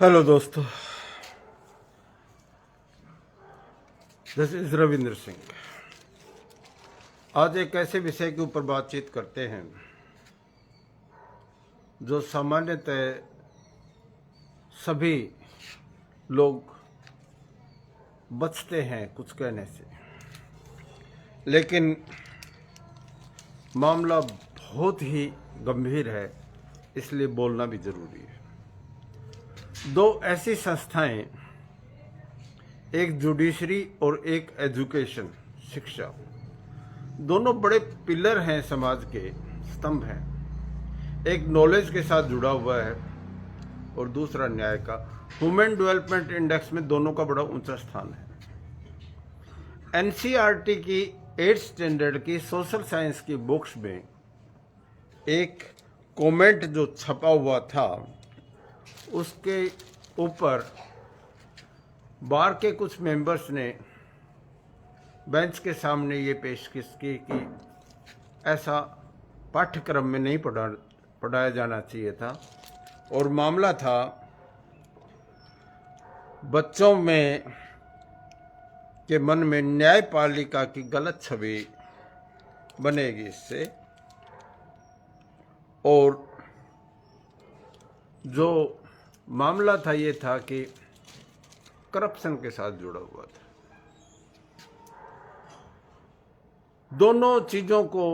Hello दोस्तों, this is Ravindra Singh. आज एक ऐसे विषय के ऊपर बातचीत करते हैं जो सामान्यतः सभी लोग बचते हैं कुछ कहने से, लेकिन मामला बहुत ही गंभीर है, इसलिए बोलना भी जरूरी है। दो ऐसी संस्थाएं, एक जुडिशरी और एक एजुकेशन शिक्षा, दोनों बड़े पिलर हैं, समाज के स्तंभ हैं। एक नॉलेज के साथ जुड़ा हुआ है और दूसरा न्याय का। ह्यूमन डेवलपमेंट इंडेक्स में दोनों का बड़ा ऊंचा स्थान है। एनसीईआरटी की 8th स्टैंडर्ड की सोशल साइंस की बुक्स में एक कमेंट जो छपा हुआ था, उसके ऊपर बार के कुछ मेंबर्स ने बेंच के सामने ये पेशकश की कि ऐसा पाठ्यक्रम में नहीं पढ़ाया जाना चाहिए था। और मामला था बच्चों में के मन में न्यायपालिका की गलत छवि बनेगी इससे, और जो मामला था ये था कि करप्शन के साथ जुड़ा हुआ था। दोनों चीजों को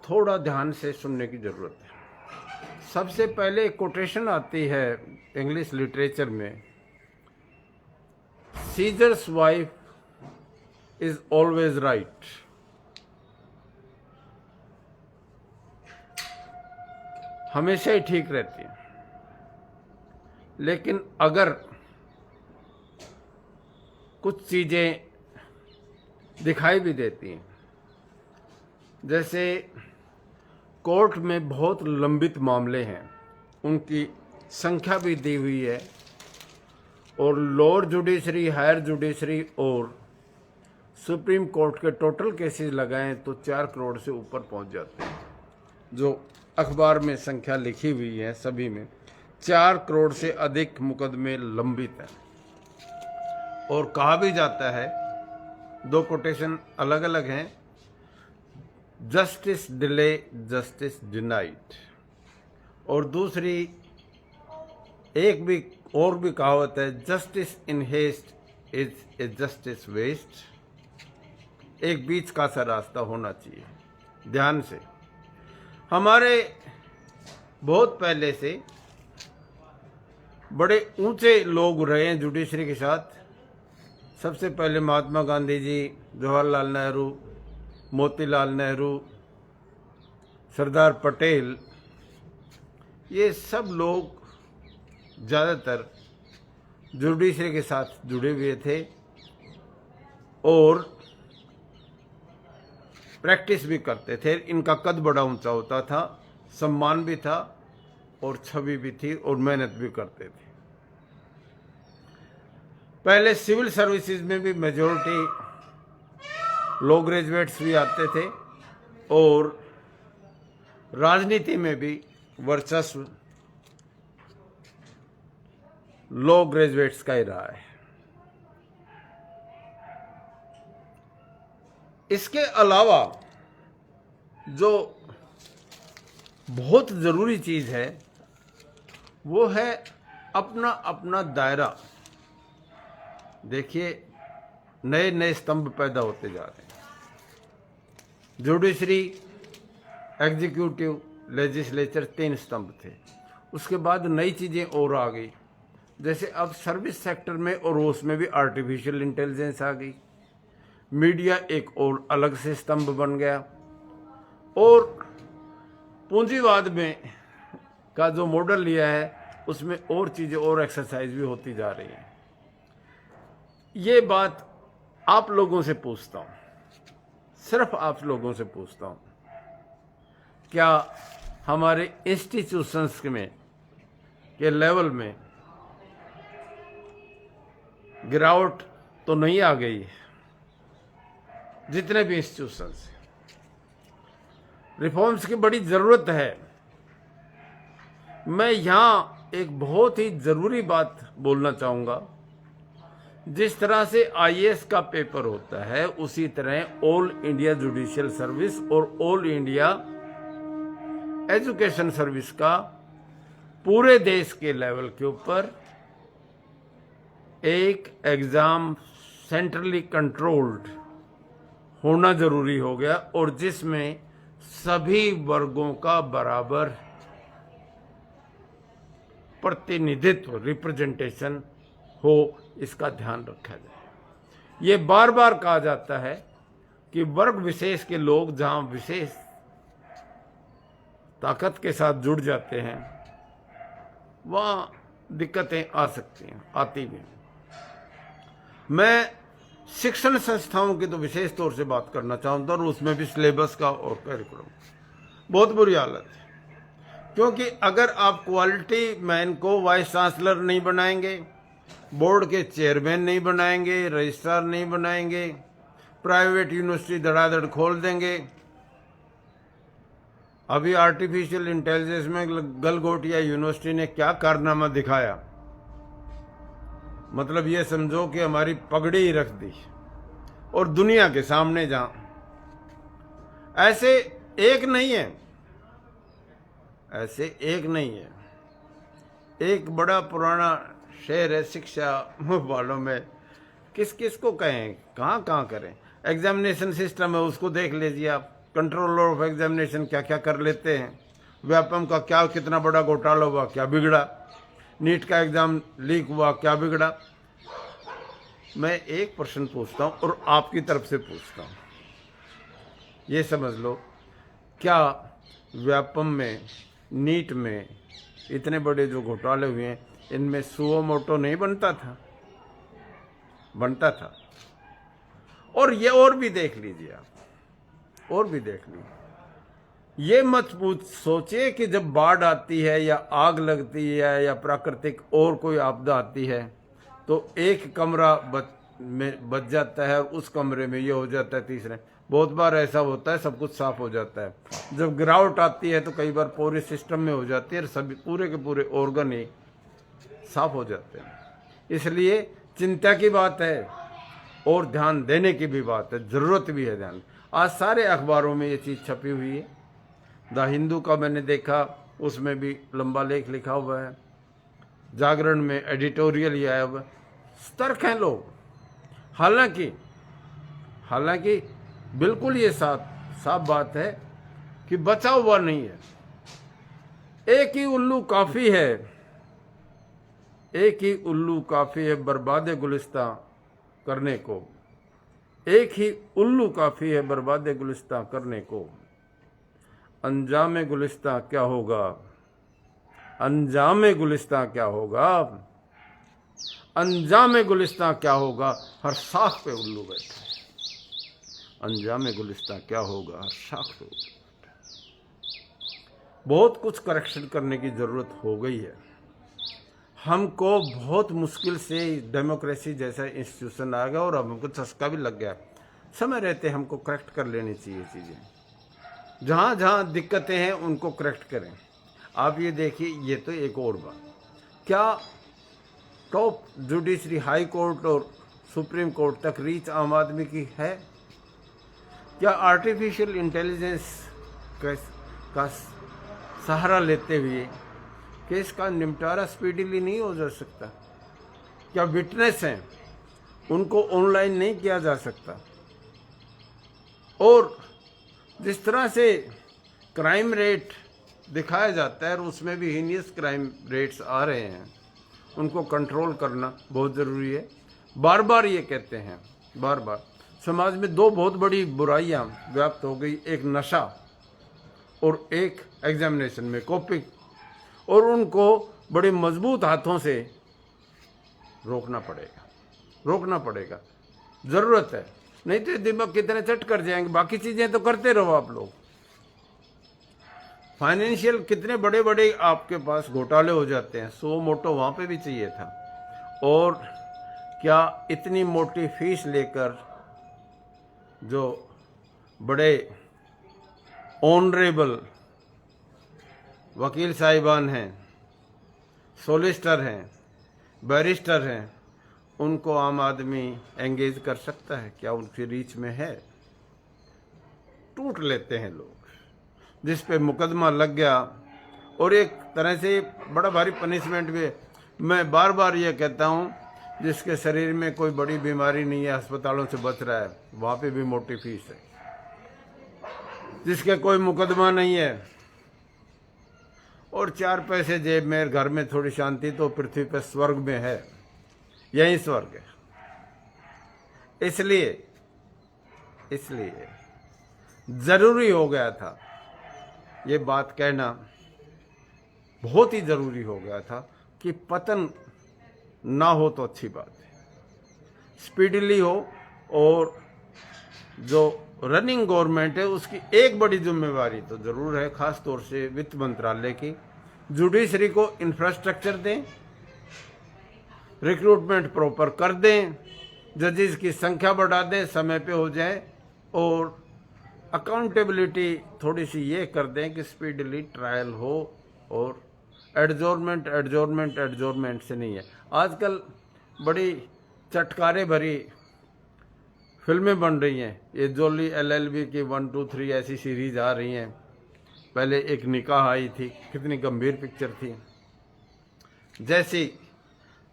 थोड़ा ध्यान से सुनने की जरूरत है। सबसे पहले एक कोटेशन आती है इंग्लिश लिटरेचर में, seizures wife is always right. हमेशा ही ठीक रहती है, लेकिन अगर कुछ चीजें दिखाई भी देती हैं, जैसे कोर्ट में बहुत लंबित मामले हैं, उनकी संख्या भी दी हुई है, और लोअर जुडिशरी, हायर जुडिशरी और सुप्रीम कोर्ट के टोटल केसेस लगाएं तो 4 करोड़ से ऊपर पहुंच जाते हैं। जो अखबार में संख्या लिखी हुई है सभी में 4 करोड़ से अधिक मुकदमे लंबित हैं। और कहा भी जाता है, दो कोटेशन अलग अलग हैं, जस्टिस डिले जस्टिस डिनाइड, और दूसरी एक भी और भी कहावत है, justice in haste is a justice waste. एक बीच का सा रास्ता होना चाहिए। ध्यान से, हमारे बहुत पहले से बड़े ऊंचे लोग रहे हैं जुडिशरी के साथ। सबसे पहले महात्मा गांधी जी, जवाहरलाल नेहरू, मोतीलाल नेहरू, सरदार पटेल, ये सब लोग ज़्यादातर जुडिशरी के साथ जुड़े हुए थे और प्रैक्टिस भी करते थे। इनका कद बड़ा ऊंचा होता था, सम्मान भी था और छवि भी थी, और मेहनत भी करते थे। पहले सिविल सर्विसेज में भी मेजॉरिटी लो ग्रेजुएट्स भी आते थे, और राजनीति में भी वर्चस्व लो ग्रेजुएट्स का ही रहा है। इसके अलावा जो बहुत जरूरी चीज है वो है अपना अपना दायरा। देखिए, नए नए स्तंभ पैदा होते जा रहे हैं। जुडिशरी, एग्जीक्यूटिव, लेजिस्लेचर, 3 स्तंभ थे। उसके बाद नई चीजें और आ गई, जैसे अब सर्विस सेक्टर में और उसमें भी आर्टिफिशियल इंटेलिजेंस आ गई। मीडिया एक और अलग से स्तंभ बन गया, और पूंजीवाद में का जो मॉडल लिया है उसमें और चीजें और एक्सरसाइज भी होती जा रही है। ये बात आप लोगों से पूछता हूं, सिर्फ आप लोगों से पूछता हूं, क्या हमारे इंस्टीट्यूशंस में के लेवल में गिरावट तो नहीं आ गई है? जितने भी इंस्टीट्यूशंस, रिफॉर्म्स की बड़ी जरूरत है। मैं यहां एक बहुत ही ज़रूरी बात बोलना चाहूँगा। जिस तरह से आईएएस का पेपर होता है, उसी तरह ऑल इंडिया जुडिशियल सर्विस और ऑल इंडिया एजुकेशन सर्विस का पूरे देश के लेवल के ऊपर एक एग्ज़ाम सेंट्रली कंट्रोल्ड होना ज़रूरी हो गया, और जिसमें सभी वर्गों का बराबर प्रतिनिधित्व, रिप्रेजेंटेशन हो, इसका ध्यान रखा जाए। ये बार बार कहा जाता है कि वर्ग विशेष के लोग जहां विशेष ताकत के साथ जुड़ जाते हैं, वहां दिक्कतें आ सकती हैं, आती भी। मैं शिक्षण संस्थाओं की तो विशेष तौर से बात करना चाहूँगा, और उसमें भी सिलेबस का और करिकुलम बहुत बुरी हालत है। क्योंकि अगर आप क्वालिटी मैन को वाइस चांसलर नहीं बनाएंगे, बोर्ड के चेयरमैन नहीं बनाएंगे, रजिस्ट्रार नहीं बनाएंगे, प्राइवेट यूनिवर्सिटी धड़ाधड़ खोल देंगे। अभी आर्टिफिशियल इंटेलिजेंस में गलगोटिया यूनिवर्सिटी ने क्या कारनामा दिखाया, मतलब ये समझो कि हमारी पगड़ी ही रख दी, और दुनिया के सामने। जहां ऐसे एक नहीं है, ऐसे एक नहीं है, एक बड़ा पुराना शेर है शिक्षा वालों में, किस किस को कहें, कहाँ कहाँ करें। एग्जामिनेशन सिस्टम है, उसको देख लीजिए आप, कंट्रोलर ऑफ एग्जामिनेशन क्या क्या कर लेते हैं, व्यापम का क्या कितना बड़ा घोटाला हुआ, क्या बिगड़ा, नीट का एग्जाम लीक हुआ, क्या बिगड़ा। मैं एक प्रश्न पूछता हूँ और आपकी तरफ से पूछता हूँ, ये समझ लो, क्या व्यापम में, नीट में इतने बड़े जो घोटाले हुए हैं, इनमें सुओ मोटो नहीं बनता था? बनता था। और ये और भी देख लीजिए आप, और भी देख लीजिए। ये मत सोचिए कि जब बाढ़ आती है या आग लगती है या प्राकृतिक और कोई आपदा आती है तो एक कमरा बच जाता है और उस कमरे में ये हो जाता है तीसरे। बहुत बार ऐसा होता है, सब कुछ साफ हो जाता है। जब गिरावट आती है तो कई बार पूरे सिस्टम में हो जाती है और सभी पूरे के पूरे ऑर्गन ही साफ हो जाते हैं। इसलिए चिंता की बात है और ध्यान देने की भी बात है, जरूरत भी है ध्यान। आज सारे अखबारों में ये चीज़ छपी हुई है। द हिंदू का मैंने देखा, उसमें भी लंबा लेख लिखा हुआ है। जागरण में एडिटोरियल ही आया हुआ है। सतर्क हैं लोग। हालांकि बिल्कुल ये साफ बात है कि बचा हुआ नहीं है। एक ही उल्लू काफी है, एक ही उल्लू काफी है बर्बाद गुलिस्तां करने को। एक ही उल्लू काफी है बर्बाद गुलिस्तां करने को। अंजाम गुलिस्तां क्या होगा, अंजाम गुलिस्तां क्या होगा, अंजाम गुलिस्तां क्या होगा, हर साख पे उल्लू बैठा है। अंजाम गुलिस्तां क्या होगा, हर साख पे उल्लू बैठा है। बहुत कुछ करेक्शन करने की जरूरत हो गई है। हमको बहुत मुश्किल से डेमोक्रेसी जैसा इंस्टीट्यूशन आ गया और हमको चस्का भी लग गया। समय रहते हमको करेक्ट कर लेनी चाहिए चीज़ें। जहाँ जहाँ दिक्कतें हैं उनको करेक्ट करें। आप ये देखिए, ये तो एक और बात, क्या टॉप जुडिशरी हाई कोर्ट और सुप्रीम कोर्ट तक रीच आम आदमी की है? क्या आर्टिफिशियल इंटेलिजेंस का सहारा लेते हुए केस का निपटारा स्पीडीली नहीं हो जा सकता? क्या विटनेस हैं उनको ऑनलाइन नहीं किया जा सकता? और जिस तरह से क्राइम रेट दिखाया जाता है और उसमें भी हीनियस क्राइम रेट्स आ रहे हैं, उनको कंट्रोल करना बहुत ज़रूरी है। बार बार ये कहते हैं, बार बार समाज में दो बहुत बड़ी बुराइयां व्याप्त हो गई, एक नशा और एक एग्जामिनेशन में कॉपी, और उनको बड़े मजबूत हाथों से रोकना पड़ेगा, ज़रूरत है। नहीं तो दिमाग कितने चट कर जाएंगे। बाकी चीज़ें तो करते रहो आप लोग। फाइनेंशियल कितने बड़े बड़े आपके पास घोटाले हो जाते हैं, सो मोटो वहाँ पे भी चाहिए था। और क्या इतनी मोटी फीस लेकर जो बड़े ऑनरेबल वकील साहिबान हैं, सोलिसिटर हैं, बैरिस्टर हैं, उनको आम आदमी एंगेज कर सकता है क्या? उनकी रीच में है? टूट लेते हैं लोग, जिस पे मुकदमा लग गया और एक तरह से बड़ा भारी पनिशमेंट भी है। मैं बार बार ये कहता हूँ, जिसके शरीर में कोई बड़ी बीमारी नहीं है, अस्पतालों से बच रहा है, वहाँ पे भी मोटी फीस है। जिसके कोई मुकदमा नहीं है और 4 पैसे जेब में, घर में थोड़ी शांति, तो पृथ्वी पर स्वर्ग में है, यही स्वर्ग है। इसलिए जरूरी हो गया था, ये बात कहना बहुत ही जरूरी हो गया था कि पतन ना हो तो अच्छी बात है, स्पीडली हो। और जो रनिंग गवर्नमेंट है उसकी एक बड़ी जिम्मेवारी तो जरूर है, खास तौर से वित्त मंत्रालय की, जुडिशरी को इंफ्रास्ट्रक्चर दें, रिक्रूटमेंट प्रॉपर कर दें, जजेस की संख्या बढ़ा दें, समय पे हो जाए, और अकाउंटेबिलिटी थोड़ी सी ये कर दें कि स्पीडली ट्रायल हो। और एडजोर्नमेंट से नहीं है। आजकल बड़ी चटकारे भरी फिल्में बन रही हैं, ये जोली LLB की 1, 2, 3 ऐसी सीरीज आ रही हैं। पहले एक निकाह आई थी, कितनी गंभीर पिक्चर थी।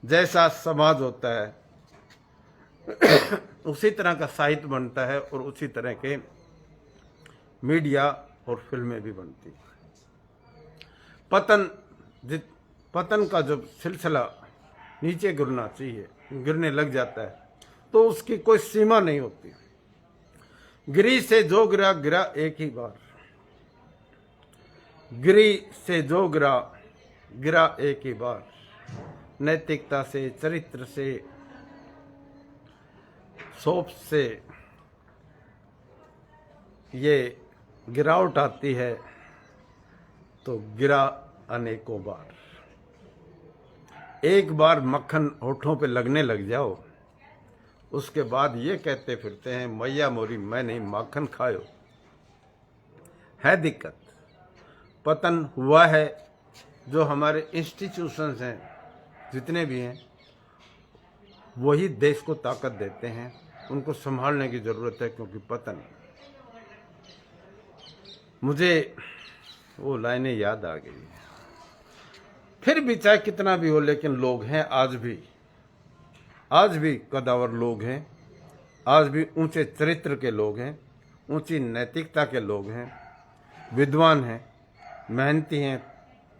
जैसा समाज होता है उसी तरह का साहित्य बनता है और उसी तरह के मीडिया और फिल्में भी बनती हैं। पतन का जब सिलसिला नीचे गिरना चाहिए, गिरने लग जाता है तो उसकी कोई सीमा नहीं होती। गिरी से जो गिरा, गिरा एक ही बार। गिरी से जो गिरा, गिरा एक ही बार। नैतिकता से, चरित्र से, सोच से ये गिरावट आती है तो गिरा अनेकों बार। एक बार मक्खन होठों पे लगने लग जाओ, उसके बाद ये कहते फिरते हैं मैया मोरी मैं नहीं माखन खायो। है दिक्कत। पतन हुआ है। जो हमारे इंस्टीट्यूशंस हैं, जितने भी हैं, वही देश को ताकत देते हैं। उनको संभालने की जरूरत है, क्योंकि पतन, मुझे वो लाइनें याद आ गई। फिर भी चाहे कितना भी हो, लेकिन लोग हैं आज भी कदावर लोग हैं, आज भी ऊंचे चरित्र के लोग हैं, ऊंची नैतिकता के लोग हैं, विद्वान हैं, मेहनती हैं,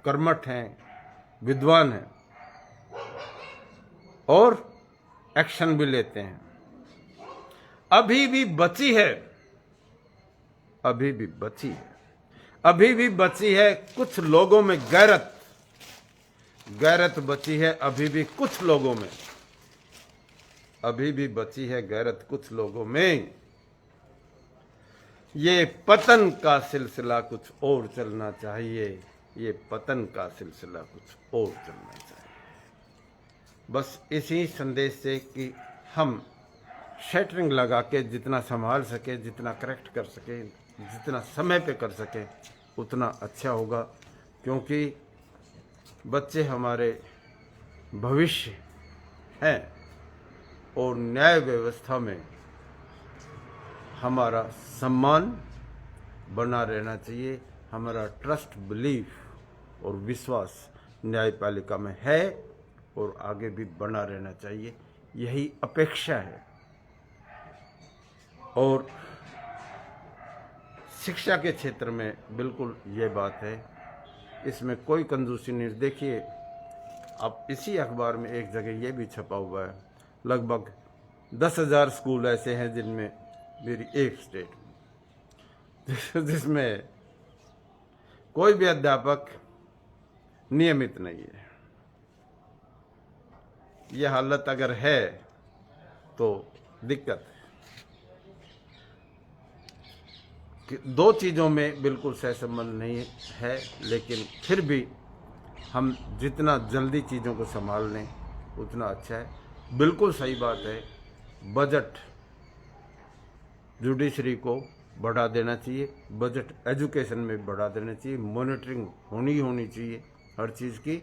कर्मठ हैं, विद्वान हैं और एक्शन भी लेते हैं। अभी भी बची है कुछ लोगों में गैरत बची है। अभी भी कुछ लोगों में गैरत कुछ लोगों में। ये पतन का सिलसिला कुछ और चलना चाहिए। बस इसी संदेश से कि हम शटरिंग लगा के जितना संभाल सके, जितना करेक्ट कर सके, जितना समय पे कर सके, उतना अच्छा होगा। क्योंकि बच्चे हमारे भविष्य हैं और न्याय व्यवस्था में हमारा सम्मान बना रहना चाहिए। हमारा ट्रस्ट, बिलीफ और विश्वास न्यायपालिका में है और आगे भी बना रहना चाहिए, यही अपेक्षा है। और शिक्षा के क्षेत्र में बिल्कुल ये बात है, इसमें कोई कंजूसी नहीं। देखिए, अब इसी अखबार में एक जगह ये भी छपा हुआ है, लगभग 10,000 स्कूल ऐसे हैं जिनमें, मेरी एक स्टेट में, जिसमें कोई भी अध्यापक नियमित नहीं है। यह हालत अगर है तो दिक्कत है। दो चीज़ों में बिल्कुल सहसंबंध नहीं है, लेकिन फिर भी हम जितना जल्दी चीज़ों को संभाल लें उतना अच्छा है। बिल्कुल सही बात है, बजट जुडिशरी को बढ़ा देना चाहिए, बजट एजुकेशन में बढ़ा देना चाहिए, मॉनिटरिंग होनी चाहिए हर चीज़ की,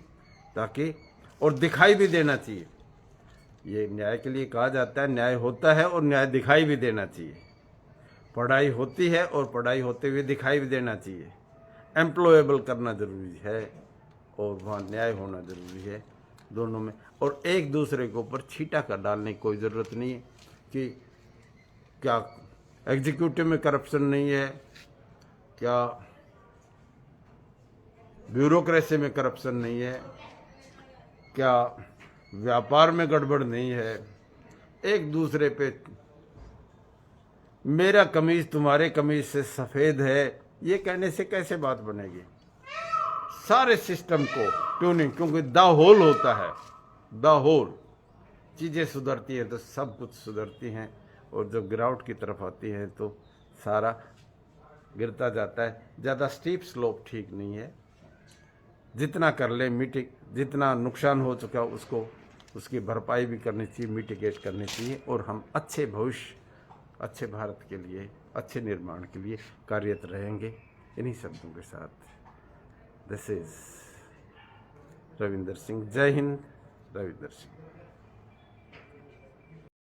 ताकि, और दिखाई भी देना चाहिए। ये न्याय के लिए कहा जाता है, न्याय होता है और न्याय दिखाई भी देना चाहिए। पढ़ाई होती है और पढ़ाई होते हुए दिखाई भी देना चाहिए। एम्प्लॉयबल करना जरूरी है और वहाँ न्याय होना जरूरी है दोनों में। और एक दूसरे के ऊपर छीटा कर डालने की कोई ज़रूरत नहीं है कि क्या एग्जीक्यूटिव में करप्शन नहीं है, क्या ब्यूरोक्रेसी में करप्शन नहीं है, क्या व्यापार में गड़बड़ नहीं है। एक दूसरे पे मेरा कमीज तुम्हारे कमीज से सफ़ेद है ये कहने से कैसे बात बनेगी। सारे सिस्टम को ट्यूनिंग, क्योंकि द होल होता है, द होल चीज़ें सुधरती हैं तो सब कुछ सुधरती हैं, और जब गिरावट की तरफ आती है तो सारा गिरता जाता है। ज़्यादा स्टीप स्लोप ठीक नहीं है। जितना कर ले जितना नुकसान हो चुका उसको उसकी भरपाई भी करनी चाहिए, मिटिगेट करनी चाहिए, और हम अच्छे भविष्य, अच्छे भारत के लिए, अच्छे निर्माण के लिए कार्यरत रहेंगे। इन्हीं शब्दों के साथ दिस इज रविंदर सिंह। जय हिंद, रविंदर सिंह।